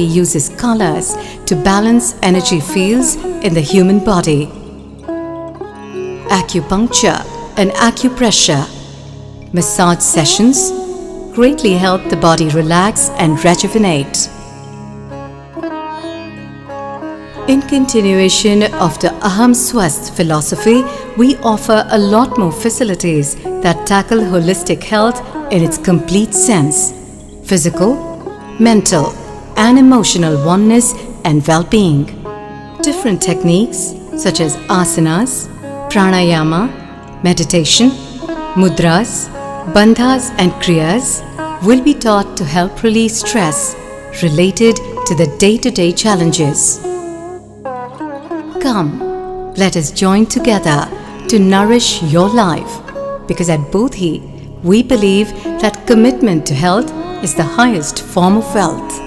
uses colors to balance energy fields in the human body. Acupuncture and acupressure massage sessions greatly help the body relax and rejuvenate. In continuation of the Aham Swasth philosophy, we offer a lot more facilities that tackle holistic health in its complete sense: physical, mental, and emotional oneness and well-being. Different techniques such as asanas, pranayama, meditation, mudras, bandhas and kriyas will be taught to help release stress related to the day-to-day challenges. Come, let us join together to nourish your life, because at Advt we believe that commitment to health is the highest form of wealth.